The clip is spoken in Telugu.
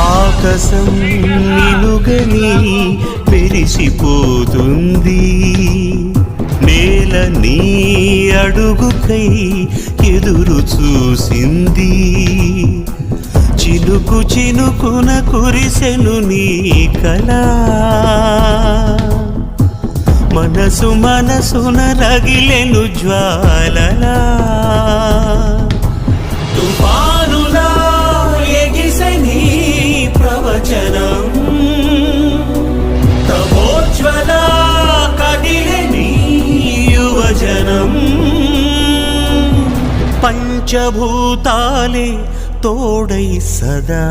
ఆకాశం నిలుగని మెరిసిపోతుంది, నేల నీ అడుగుకై ఎదురు చూసింది. చినుకు చినుకున కురిసెను నీ కళ, మనసు మనసున రగిలెను జ్వాలలా. తుఫానులా ఎగిసెని ప్రవచనం, తమోజ్వల కదిలెని యువజనం. పంచభూతాలే తోడై సదా